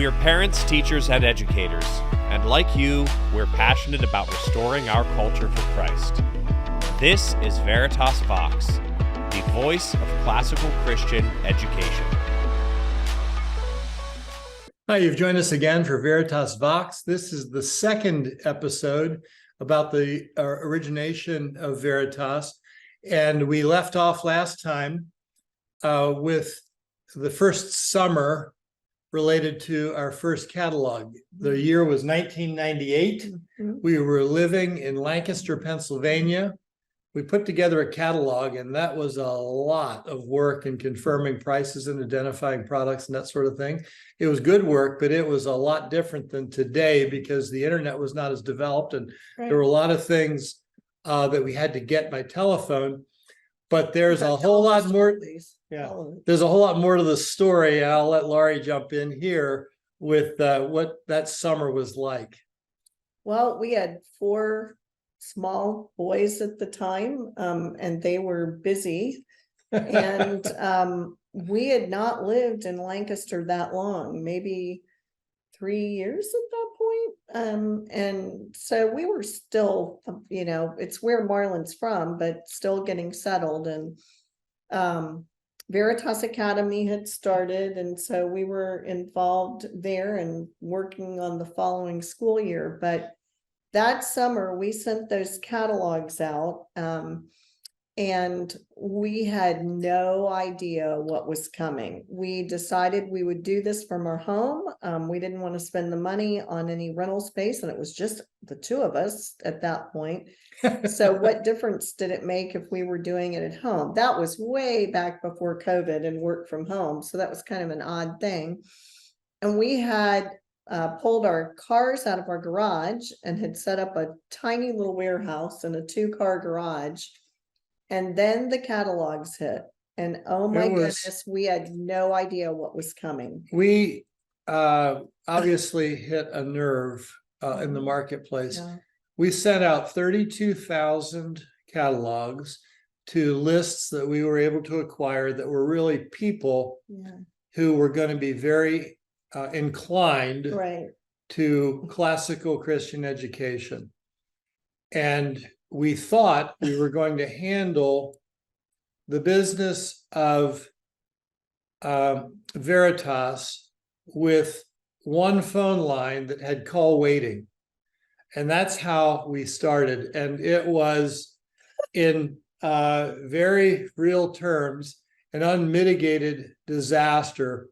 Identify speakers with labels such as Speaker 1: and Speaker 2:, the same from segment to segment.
Speaker 1: We're parents, teachers, and educators, and like you, we're passionate about restoring our culture for Christ. This is Veritas Vox, the voice of classical Christian education.
Speaker 2: Hi, you've joined us again for Veritas Vox. This is the second episode about the origination of Veritas, and we left off last time with the first summer related to our first catalog. The year was 1998. We were living in Lancaster, Pennsylvania. We put together a catalog, and that was a lot of work in confirming prices and identifying products and that sort of thing. It was good work, but it was a lot different than today because the internet was not as developed, and there were a lot of things that we had to get by telephone. But there's a whole lot more. Yeah, there's a whole lot more to the story. I'll let Laurie jump in here with what that summer was like.
Speaker 3: Well, we had 4 small boys at the time, and they were busy. And we had not lived in Lancaster that long, maybe 3 years at that point. And so we were still, it's where Marlin's from, but still getting settled. And Veritas Academy had started, and so we were involved there and working on the following school year. But that summer we sent those catalogs out, and we had no idea what was coming. We decided we would do this from our home. We didn't want to spend the money on any rental space, and it was just the 2 of us at that point. So what difference did it make if we were doing it at home? That was way back before COVID and work from home. So that was kind of an odd thing. And we had pulled our cars out of our garage and had set up a tiny little warehouse in a 2-car garage. And then the catalogs hit. And oh my goodness, we had no idea what was coming.
Speaker 2: We obviously hit a nerve in the marketplace.
Speaker 3: Yeah.
Speaker 2: We sent out 32,000 catalogs to lists that we were able to acquire that were really people who were going to be very inclined to classical Christian education. And we thought we were going to handle the business of Veritas with one phone line that had call waiting. And that's how we started. And it was, in very real terms, an unmitigated disaster.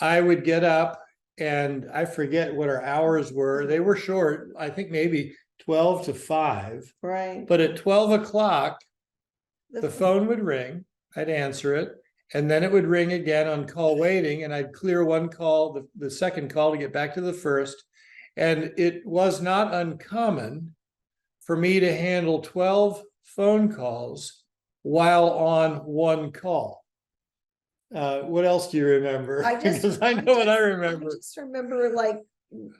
Speaker 2: I would get up, and I forget what our hours were. They were short, I think maybe 12 to 5.
Speaker 3: Right.
Speaker 2: But at 12 o'clock, the phone would ring. I'd answer it. And then it would ring again on call waiting. And I'd clear one call, the second call, to get back to the first. And it was not uncommon for me to handle 12 phone calls while on one call. What else do you remember? Because I know what I remember.
Speaker 3: I just remember, like,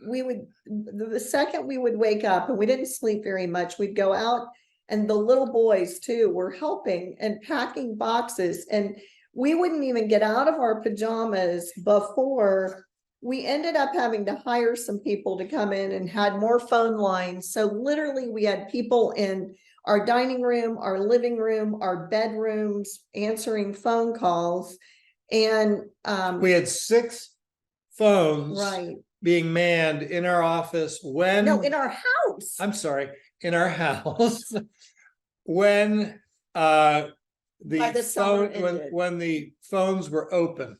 Speaker 3: we would, the second we would wake up, and we didn't sleep very much, we'd go out, and the little boys too were helping and packing boxes, and we wouldn't even get out of our pajamas before we ended up having to hire some people to come in and had more phone lines. So literally we had people in our dining room, our living room, our bedrooms answering phone calls. And
Speaker 2: we had 6 phones being manned in our office when
Speaker 3: in our house.
Speaker 2: I'm sorry, in our house when when the phones were open.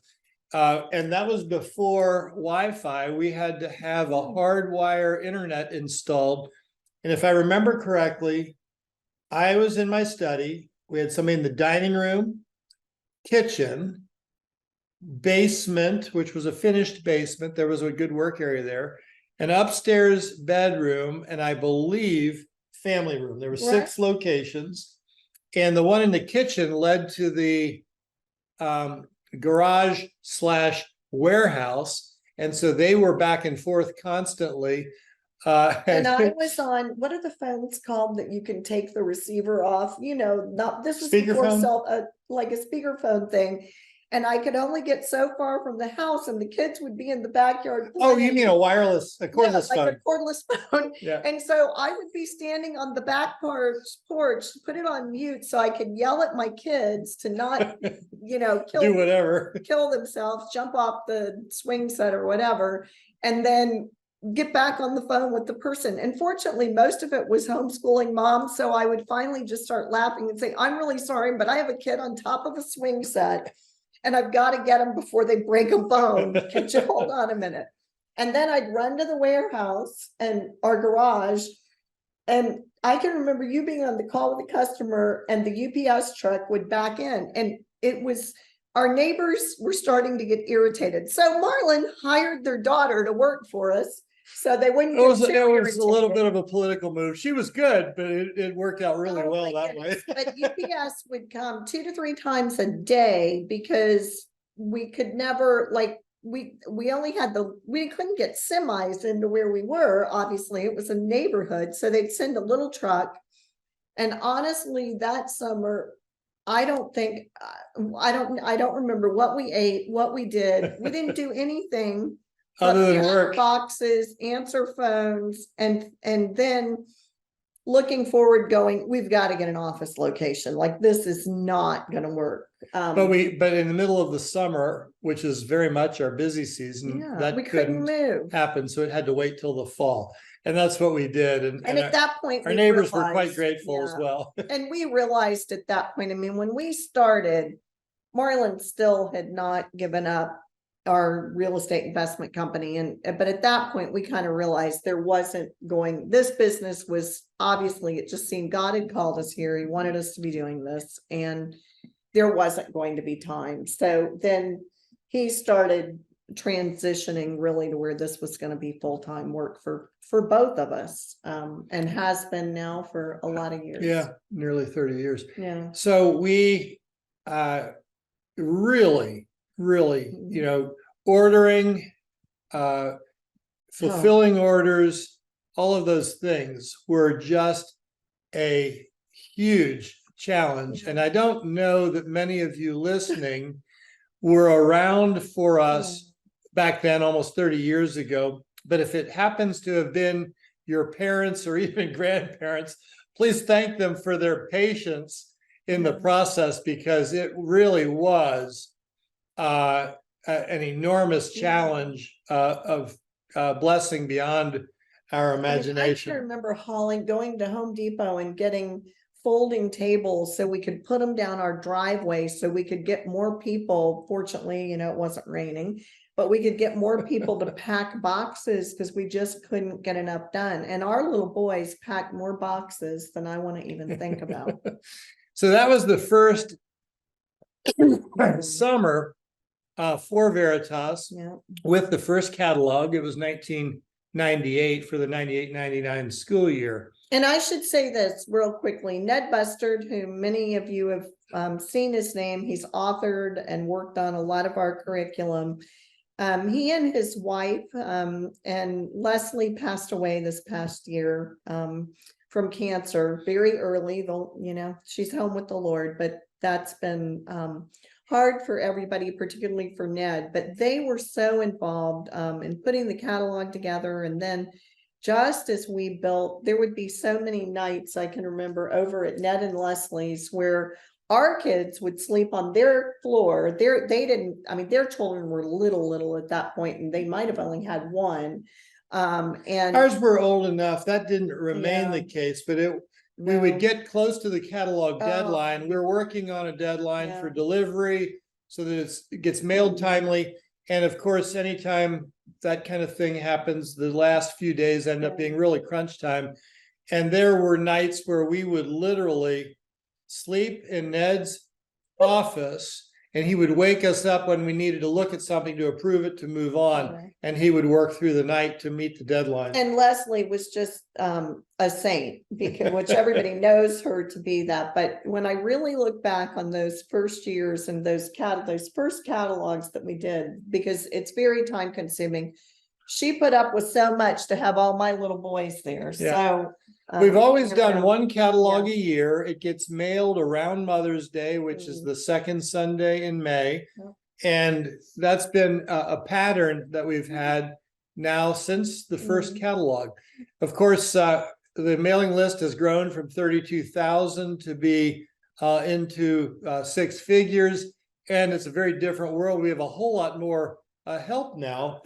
Speaker 2: And that was before Wi-Fi. We had to have a hardwire internet installed. And if I remember correctly, I was in my study. We had somebody in the dining room, kitchen, basement, which was a finished basement. There was a good work area there, an upstairs bedroom, and I believe family room. There were 6 locations. And the one in the kitchen led to the garage / warehouse, and so they were back and forth constantly.
Speaker 3: And I was on, what are the phones called that you can take the receiver off? Not this was before like a speakerphone thing. and I could only get so far from the house and the kids would be in the backyard.
Speaker 2: Oh, you
Speaker 3: playing.
Speaker 2: mean a cordless
Speaker 3: Like
Speaker 2: phone?
Speaker 3: a cordless phone.
Speaker 2: Yeah.
Speaker 3: And so I would be standing on the back porch, put it on mute so I could yell at my kids to not,
Speaker 2: Do whatever.
Speaker 3: kill themselves, jump off the swing set or whatever, and then get back on the phone with the person. And fortunately, most of it was homeschooling moms. So I would finally just start laughing and say, I'm really sorry, but I have a kid on top of a swing set and I've got to get them before they break a bone. Could you hold on a minute? And then I'd run to the warehouse and our garage. And I can remember you being on the call with the customer and the UPS truck would back in. And it was, our neighbors were starting to get irritated. So Marlin hired their daughter to work for us. So they wouldn't.
Speaker 2: It was a little bit of a political move. She was good, but it worked out really
Speaker 3: Oh,
Speaker 2: well
Speaker 3: my
Speaker 2: that way.
Speaker 3: goodness. But UPS would come 2 to 3 times a day because we could never, like, we only had we couldn't get semis into where we were. Obviously, it was a neighborhood, so they'd send a little truck. And honestly, that summer, I don't remember what we ate, what we did. We didn't do anything
Speaker 2: Other than
Speaker 3: pack
Speaker 2: work.
Speaker 3: boxes, answer phones, and then looking forward going, we've got to get an office location. Like, this is not going to work.
Speaker 2: But in the middle of the summer, which is very much our busy season, that
Speaker 3: we couldn't move.
Speaker 2: happen. So it had to wait till the fall. And that's what we did. And
Speaker 3: at that point,
Speaker 2: our neighbors were quite grateful as well.
Speaker 3: And we realized at that point, I mean, when we started, Marlin still had not given up our real estate investment company. But at that point, we kind of realized this business was obviously, it just seemed God had called us here. He wanted us to be doing this, and there wasn't going to be time. So then he started transitioning really to where this was going to be full-time work for both of us, and has been now for a lot of years.
Speaker 2: Yeah, nearly 30 years.
Speaker 3: Yeah.
Speaker 2: So we really, ordering, fulfilling orders, all of those things were just a huge challenge. And I don't know that many of you listening were around for us back then, almost 30 years ago. But if it happens to have been your parents or even grandparents, please thank them for their patience in the process, because it really was an enormous challenge of blessing beyond our imagination.
Speaker 3: I can remember going to Home Depot and getting folding tables so we could put them down our driveway so we could get more people. Fortunately, it wasn't raining, but we could get more people to pack boxes because we just couldn't get enough done. And our little boys packed more boxes than I want to even think about.
Speaker 2: So that was the first summer for Veritas, with the first catalog. It was 1998 for the 98-99 school year. And
Speaker 3: I should say this real quickly. Ned Bustard, who many of you have seen his name, he's authored and worked on a lot of our curriculum. He and his wife, and Leslie passed away this past year from cancer very early. She's home with the Lord, but that's been hard for everybody, particularly for Ned. But they were so involved in putting the catalog together. And then just as we built, there would be so many nights I can remember over at Ned and Leslie's where our kids would sleep on their floor. Their children were little at that point, and they might have only had one. And
Speaker 2: ours were old enough that didn't remain the case, but we would get close to the catalog deadline. We're working on a deadline for delivery so that it gets mailed timely. And of course, anytime that kind of thing happens, the last few days end up being really crunch time. And there were nights where we would literally sleep in Ned's office, and he would wake us up when we needed to look at something to approve it to move on. And he would work through the night to meet the deadline. And
Speaker 3: Leslie was just a saint, which everybody knows her to be that. But when I really look back on those first years and those first catalogs that we did, because it's very time consuming, she put up with so much to have all my little boys there. So
Speaker 2: we've always done one catalog a year. It gets mailed around Mother's Day, which is the second Sunday in May. And that's been a pattern that we've had now since the first catalog. Of course, the mailing list has grown from 32,000 to be into six figures, and it's a very different world. We have a whole lot more help now.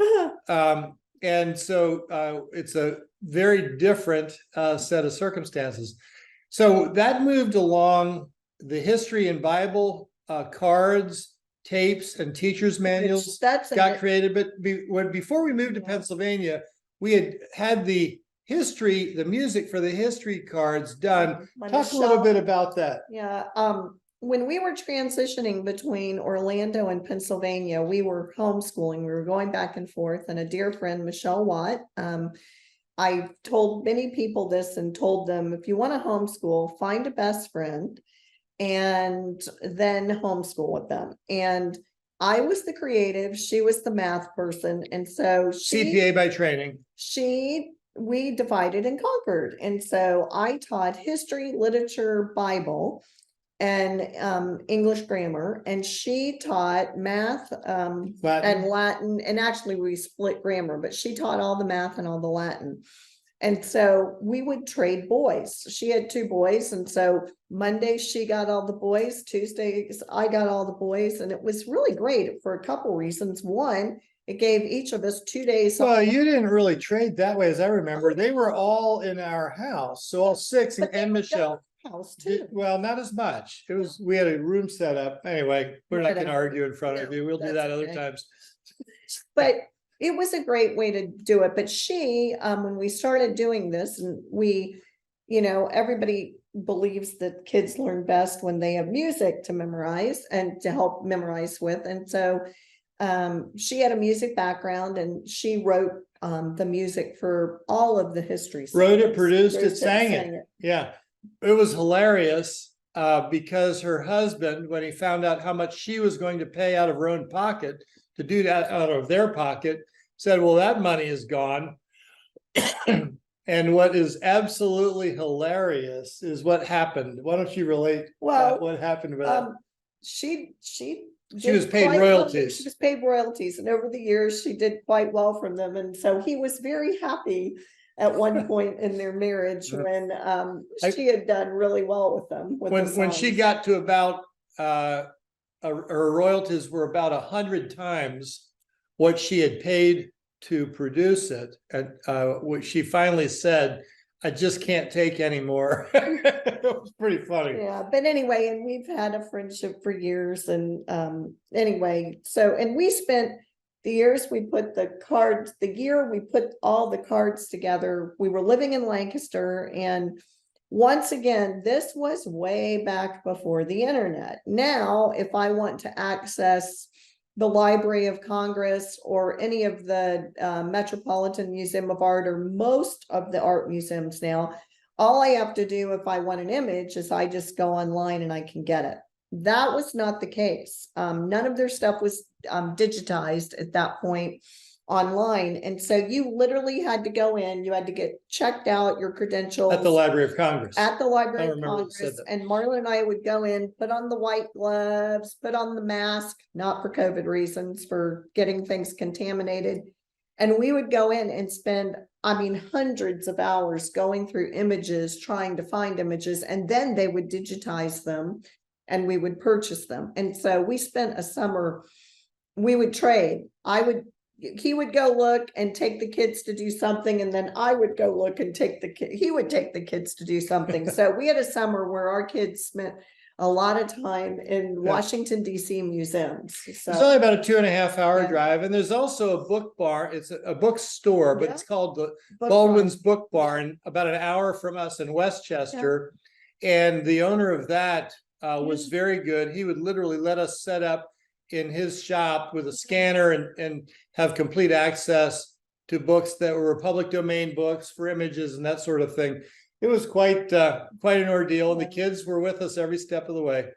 Speaker 2: And so it's a very different set of circumstances. So that moved along. The history and Bible cards, tapes, and teachers' manuals got created. But before we moved to Pennsylvania, we had the history, the music for the history cards done. Talk a little bit about that.
Speaker 3: Yeah. When we were transitioning between Orlando and Pennsylvania, we were homeschooling. We were going back and forth, and a dear friend, Michelle Watt, I told many people this and told them, if you want to homeschool, find a best friend and then homeschool with them. And I was the creative, she was the math person. And so
Speaker 2: CPA by training.
Speaker 3: We divided and conquered. And so I taught history, literature, Bible, and English grammar, and she taught math and Latin, and actually we split grammar, but she taught all the math and all the Latin. And so we would trade boys. She had two boys, and so Mondays she got all the boys, Tuesdays I got all the boys, and it was really great for a couple reasons. One, it gave each of us 2 days.
Speaker 2: Well, you didn't really trade that way, as I remember. They were all in our house, so all six, and Michelle.
Speaker 3: House too.
Speaker 2: Well, not as much. It was, we had a room set up. Anyway, we're not going to argue in front of you. We'll do that other times.
Speaker 3: But it was a great way to do it. But she, when we started doing this, and we, everybody believes that kids learn best when they have music to memorize and to help memorize with. And so she had a music background, and she wrote the music for all of the history.
Speaker 2: Wrote it, produced it, sang it. Yeah. It was hilarious because her husband, when he found out how much she was going to pay out of her own pocket to do that out of their pocket, said, well, that money is gone. And what is absolutely hilarious is what happened. Why don't you relate what happened with that?
Speaker 3: She
Speaker 2: was paid royalties.
Speaker 3: She was paid royalties, and over the years she did quite well from them. And so he was very happy at one point in their marriage when she had done really well with them.
Speaker 2: When she got to about her royalties were about 100 times what she had paid to produce it, and what she finally said, I just can't take anymore. It was pretty funny.
Speaker 3: Yeah, but anyway, and we've had a friendship for years, and anyway, so, and we spent the years we put the year we put all the cards together, we were living in Lancaster. And once again, this was way back before the internet. Now, if I want to access the Library of Congress or any of the Metropolitan Museum of Art, or most of the art museums now, all I have to do if I want an image is I just go online and I can get it. That was not the case. None of their stuff was digitized at that point online. And so you literally had to go in, you had to get checked out, your credentials.
Speaker 2: At the Library of Congress.
Speaker 3: At the Library of Congress. And Marlin and I would go in, put on the white gloves, put on the mask, not for COVID reasons, for getting things contaminated. And we would go in and spend, hundreds of hours going through images, trying to find images, and then they would digitize them and we would purchase them. And so we spent a summer, we would trade. He would go look and take the kids to do something, and then I would go look and he would take the kids to do something. So we had a summer where our kids spent a lot of time in Washington, D.C. museums. So
Speaker 2: it's only about a 2.5 hour drive. And there's also a book bar. It's a bookstore, but it's called the Baldwin's Book Barn, about an hour from us in Westchester. And the owner of that was very good. He would literally let us set up in his shop with a scanner and have complete access to books that were public domain books for images and that sort of thing. It was quite an ordeal, and the kids were with us every step of the way.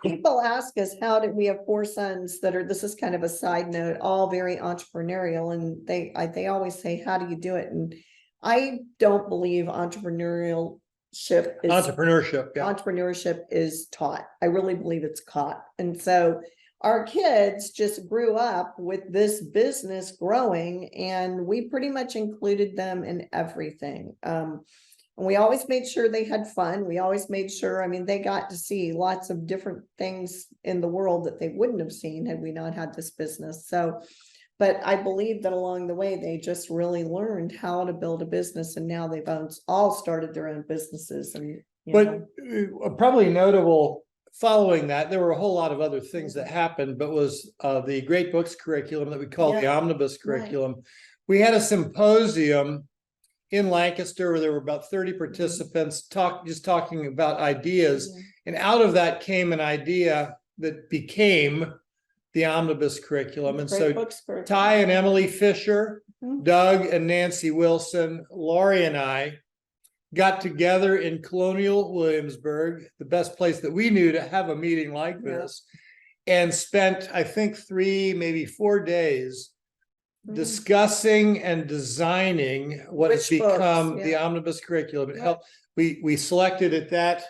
Speaker 3: People ask us, how did we have 4 sons that are, this is kind of a side note, all very entrepreneurial, and they always say, how do you do it? And I don't believe entrepreneurship is taught. I really believe it's caught. And so our kids just grew up with this business growing, and we pretty much included them in everything. And we always made sure they had fun. We always made sure, I mean, they got to see lots of different things in the world that they wouldn't have seen had we not had this business. So, but I believe that along the way, they just really learned how to build a business, and now they've all started their own businesses. And
Speaker 2: probably notable following that, there were a whole lot of other things that happened, but was the Great Books curriculum that we call the omnibus curriculum. Right. We had a symposium in Lancaster where there were about 30 participants talking about ideas. And out of that came an idea that became the omnibus curriculum. And so Ty and Emily Fisher, Doug and Nancy Wilson, Laurie and I got together in Colonial Williamsburg, the best place that we knew to have a meeting like this, and spent, I think, 3, maybe 4 days discussing and designing what has become the omnibus curriculum. It helped. We selected at that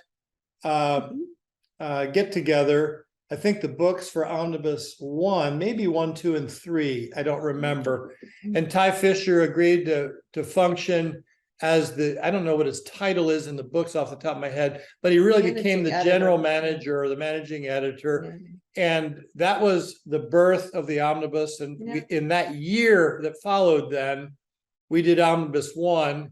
Speaker 2: get together, I think, the books for omnibus 1, maybe 1, 2, and 3. I don't remember. And Ty Fisher agreed to function as I don't know what his title is in the books off the top of my head, but he really became the general manager or the managing editor. And that was the birth of the omnibus. And in that year that followed, then we did omnibus 1.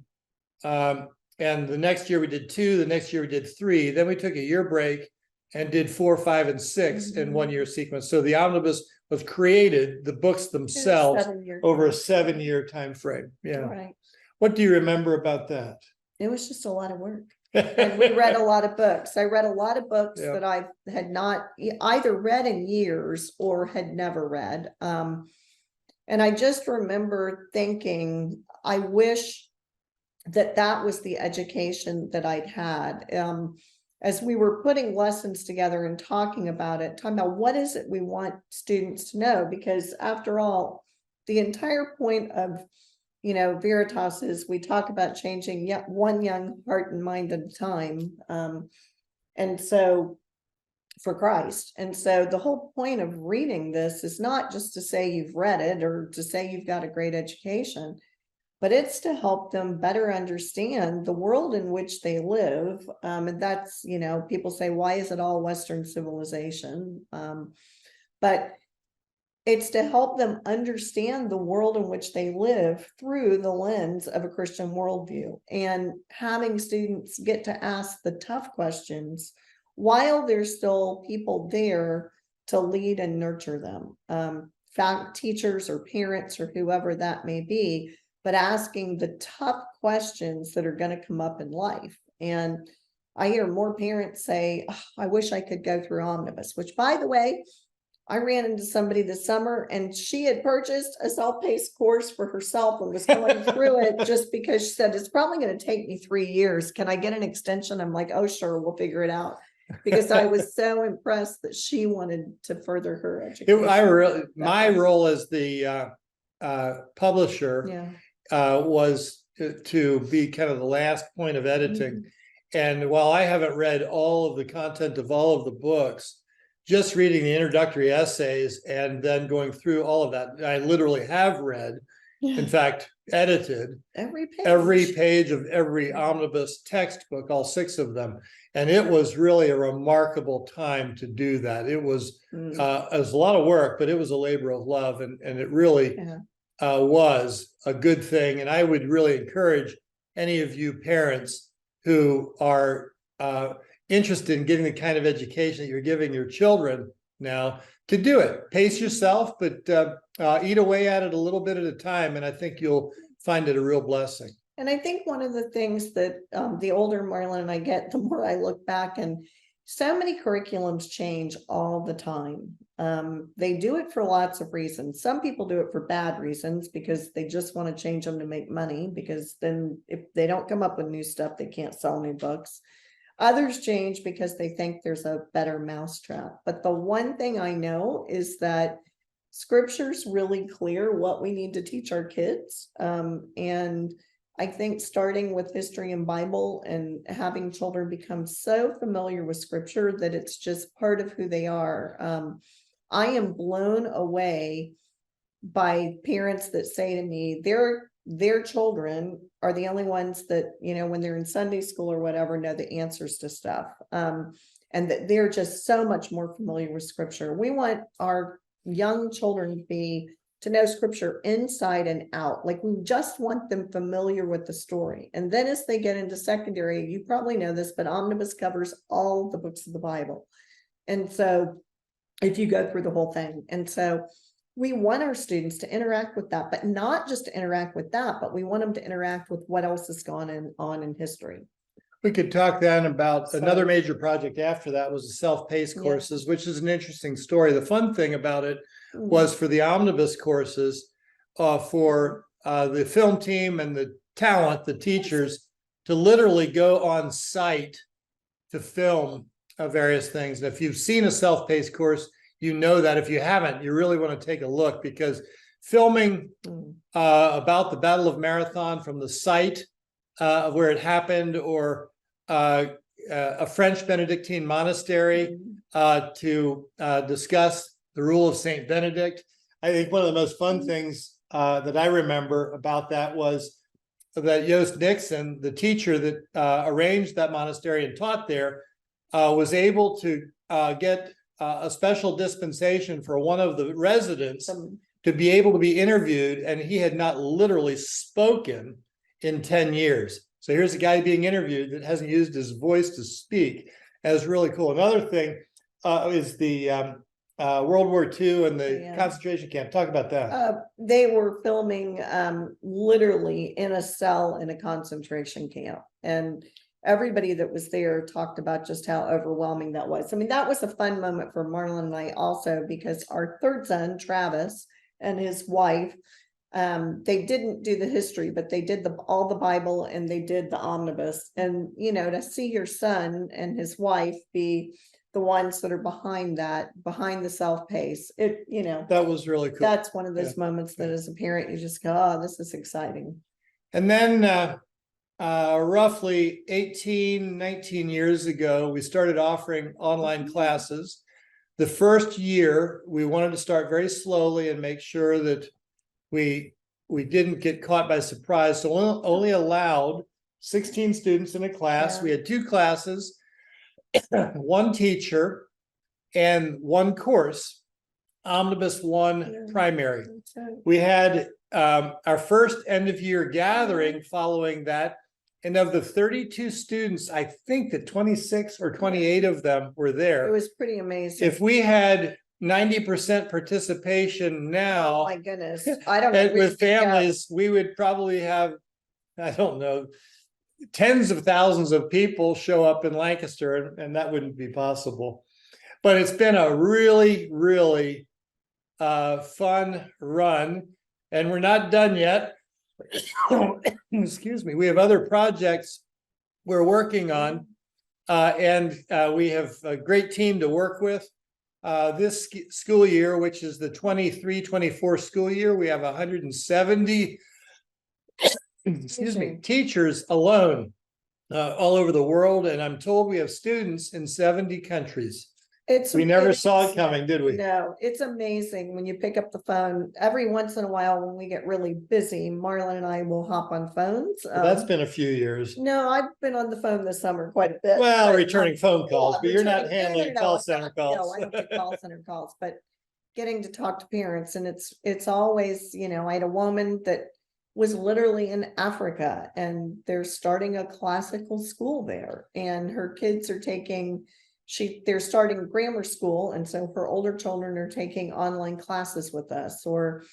Speaker 2: And the next year we did 2, the next year we did 3. Then we took a year break and did 4, 5, and 6 in 1 year sequence. So the omnibus was created, the books themselves, over a 7-year time frame.
Speaker 3: Right.
Speaker 2: What do you remember about that?
Speaker 3: It was just a lot of work. And we read a lot of books. I read a lot of books that I had not either read in years or had never read. And I just remember thinking, I wish that was the education that I'd had. As we were putting lessons together and talking about what is it we want students to know? Because after all, the entire point of Veritas is we talk about changing one young heart and mind at a time. And so for Christ. And so the whole point of reading this is not just to say you've read it or to say you've got a great education, but it's to help them better understand the world in which they live. And that's, people say, why is it all Western civilization? But it's to help them understand the world in which they live through the lens of a Christian worldview, and having students get to ask the tough questions while there's still people there to lead and nurture them. Teachers or parents or whoever that may be, but asking the tough questions that are going to come up in life. And I hear more parents say, oh, I wish I could go through omnibus, which, by the way, I ran into somebody this summer and she had purchased a self-paced course for herself and was going through it just because she said, it's probably going to take me 3 years. Can I get an extension? I'm like, oh, sure, we'll figure it out. Because I was so impressed that she wanted to further her education.
Speaker 2: My role as the publisher was to be kind of the last point of editing. And while I haven't read all of the content of all of the books, just reading the introductory essays and then going through all of that, I literally have read, in fact, edited every page of every omnibus textbook, all 6 of them. And it was really a remarkable time to do that. It was a lot of work, but it was a labor of love. And it really was a good thing. And I would really encourage any of you parents who are interested in getting the kind of education that you're giving your children now to do it. Pace yourself, but eat away at it a little bit at a time. And I think you'll find it a real blessing.
Speaker 3: And I think one of the things that the older Marlin and I get, the more I look back, and so many curriculums change all the time. They do it for lots of reasons. Some people do it for bad reasons because they just want to change them to make money, because then if they don't come up with new stuff, they can't sell new books. Others change because they think there's a better mousetrap. But the one thing I know is that Scripture's really clear what we need to teach our kids. And I think starting with history and Bible and having children become so familiar with Scripture that it's just part of who they are. I am blown away by parents that say to me, their children are the only ones that, when they're in Sunday school or whatever, know the answers to stuff. And that they're just so much more familiar with scripture. We want our young children to know scripture inside and out. Like, we just want them familiar with the story. And then as they get into secondary, you probably know this, but Omnibus covers all the books of the Bible. And so if you go through the whole thing, and so we want our students to interact with that, but not just to interact with that, but we want them to interact with what else has gone on in history.
Speaker 2: We could talk then about another major project after that was the self-paced courses, which is an interesting story. The fun thing about it was for the omnibus courses, for the film team and the talent, the teachers, to literally go on site to film various things. And if you've seen a self-paced course, you know that. If you haven't, you really want to take a look, because filming about the Battle of Marathon from the site of where it happened, or a French Benedictine monastery to discuss the rule of Saint Benedict. I think one of the most fun things that I remember about that was that Yost Nixon, the teacher that arranged that monastery and taught there, was able to get a special dispensation for one of the residents to be able to be interviewed, and he had not literally spoken in 10 years. So here's a guy being interviewed that hasn't used his voice to speak. That's really cool. Another thing is the World War II and the concentration camp. Talk about that.
Speaker 3: They were filming literally in a cell in a concentration camp, and everybody that was there talked about just how overwhelming that was. I mean, that was a fun moment for Marlin and I also, because our third son, Travis, and his wife, they didn't do the history, but they did all the Bible, and they did the omnibus. And, to see your son and his wife be the ones that are behind the self-pace,
Speaker 2: that was really cool.
Speaker 3: That's one of those moments that as a parent, you just go, oh, this is exciting.
Speaker 2: And then roughly 19 years ago, we started offering online classes. The first year, we wanted to start very slowly and make sure that we didn't get caught by surprise. So only allowed 16 students in a class. We had 2 classes, 1 teacher, and 1 course, Omnibus 1 primary. We had our first end of year gathering following that. And of the 32 students, I think that 26 or 28 of them were there.
Speaker 3: It was pretty amazing.
Speaker 2: If we had 90% participation now,
Speaker 3: oh my goodness, I don't know,
Speaker 2: with families, we would probably have, I don't know, tens of thousands of people show up in Lancaster, and that wouldn't be possible. But it's been a really, really fun run, and we're not done yet. Excuse me. We have other projects we're working on, and we have a great team to work with. This school year, which is the 23-24 school year, we have 170 teachers alone all over the world, and I'm told we have students in 70 countries. We never saw it coming, did we?
Speaker 3: No, it's amazing when you pick up the phone. Every once in a while, when we get really busy, Marlon and I will hop on phones.
Speaker 2: That's been a few years.
Speaker 3: No, I've been on the phone this summer quite a bit.
Speaker 2: Well, returning phone calls, but you're not handling call center calls.
Speaker 3: No, I don't get call center calls, but getting to talk to parents, and it's always, I had a woman that was literally in Africa, and they're starting a classical school there, and her kids are they're starting grammar school, and so her older children are taking online classes with us. Or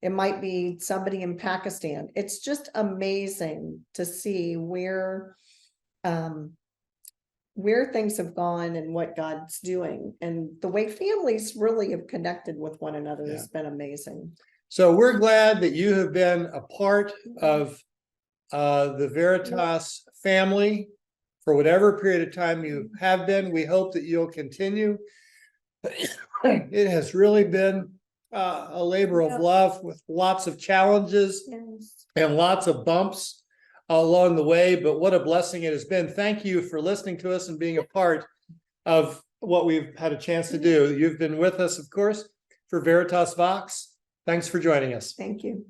Speaker 3: it might be somebody in Pakistan. It's just amazing to see where things have gone and what God's doing, and the way families really have connected with one another has been amazing.
Speaker 2: So we're glad that you have been a part of the Veritas family for whatever period of time you have been. We hope that you'll continue. It has really been a labor of love, with lots of challenges and lots of bumps along the way, but what a blessing it has been. Thank you for listening to us and being a part of what we've had a chance to do. You've been with us, of course, for Veritas Vox. Thanks for joining us.
Speaker 3: Thank you.